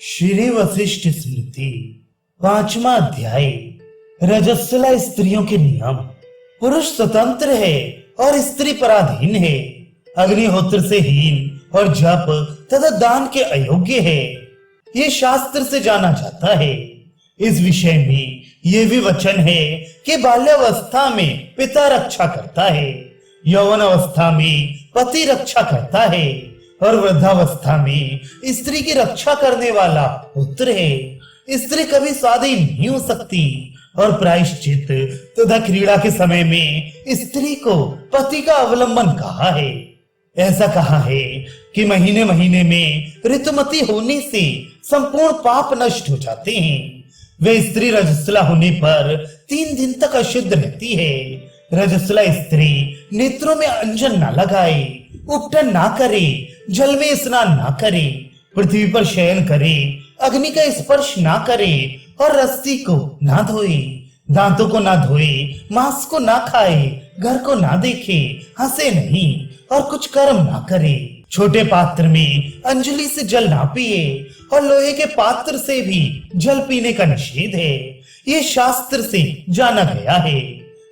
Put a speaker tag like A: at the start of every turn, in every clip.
A: श्री वशिष्ठ स्मृति 5वां अध्याय। रजस्वला स्त्रियों के नियम। पुरुष स्वतंत्र है और स्त्री पराधीन है। अग्निहोत्र से हीन और जप तथा दान के अयोग्य है, ये शास्त्र से जाना जाता है। इस विषय में ये भी वचन है कि बाल्यावस्था में पिता रक्षा करता है, यौवन अवस्था में पति रक्षा करता है और वृद्धावस्था में स्त्री की रक्षा करने वाला पुत्र है। स्त्री कभी स्वाधीन नहीं हो सकती और प्रायश्चित तथा क्रीड़ा के समय में स्त्री को पति का अवलंबन कहा है। ऐसा कहा है कि महीने महीने में ऋतुमती होने से संपूर्ण पाप नष्ट हो जाते हैं। वे स्त्री रजस्वला होने पर 3 दिन तक अशुद्ध रहती है। रजस्वला स्त्री नेत्रों में अंजन ना लगाए, उपटन ना करे, जल में स्नान ना करे, पृथ्वी पर शयन करे, अग्नि का स्पर्श ना करे और रस्सी को ना धोए, दांतों को ना धोए, मांस को ना खाए, घर को ना देखे, हंसे नहीं और कुछ कर्म ना करे। छोटे पात्र में अंजलि से जल ना पिए और लोहे के पात्र से भी जल पीने का निषेध है। ये शास्त्र से जाना गया है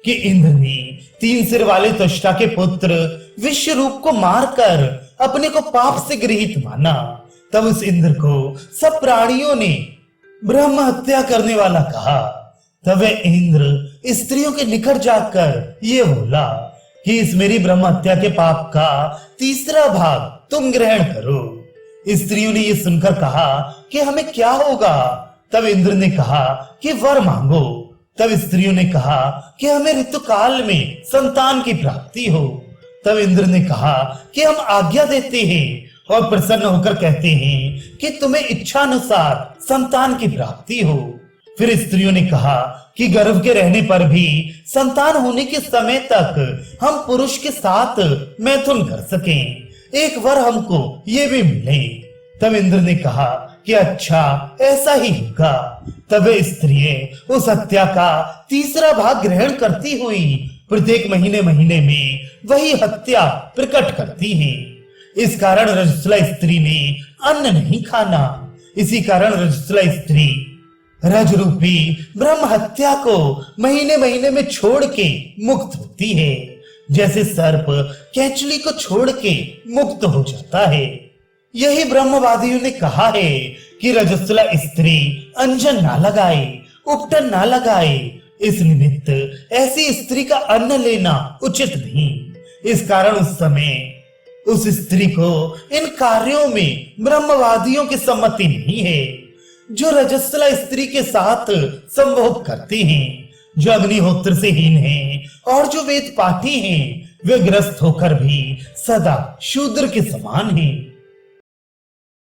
A: कि इंद्र ने 3 सिर वाले त्वष्टा के पुत्र विश्व रूप को मारकर अपने को पाप से गृहित माना। तब उस इंद्र को सब प्राणियों ने ब्रह्म हत्या करने वाला कहा। तब वह इंद्र स्त्रियों के निकट जाकर ये बोला कि इस मेरी ब्रह्म हत्या के पाप का 3रा भाग तुम ग्रहण करो। स्त्रियों ने ये सुनकर कहा कि हमें क्या होगा। तब इंद्र ने कहा कि वर मांगो। तब स्त्रियों ने कहा कि हमें ऋतुकाल में संतान की प्राप्ति हो। तब इंद्र ने कहा कि हम आज्ञा देते हैं और प्रसन्न होकर कहते हैं कि तुम्हें इच्छानुसार संतान की प्राप्ति हो। फिर स्त्रियों ने कहा कि गर्भ के रहने पर भी संतान होने के समय तक हम पुरुष के साथ मैथुन कर सकें, एक वर हमको ये भी मिले। तब इंद्र ने कहा कि अच्छा ऐसा ही होगा। तब स्त्रियां उस हत्या का 3रा भाग ग्रहण करती हुई प्रत्येक महीने महीने में वही हत्या प्रकट करती हैं। इस कारण रजस्वला स्त्री ने अन्न नहीं खाना। इसी कारण रजस्वला स्त्री रज रूपी ब्रह्म हत्या को महीने महीने में छोड़ के मुक्त होती है, जैसे सर्प केंचुली को छोड़ के मुक्त हो जाता है। यही ब्रह्मवादियों ने कहा है कि रजस्वला स्त्री अंजन ना लगाए, उपटन ना लगाए। इस निमित्त ऐसी स्त्री का अन्न लेना उचित नहीं। इस कारण उस समय उस स्त्री को इन कार्यों में ब्रह्मवादियों की सम्मति नहीं है। जो रजस्वला स्त्री के साथ संभोग करते हैं, जो अग्निहोत्र से हीन हैं और जो वेद पाठी हैं, वे ग्रस्त होकर भी सदा शूद्र के समान हैं।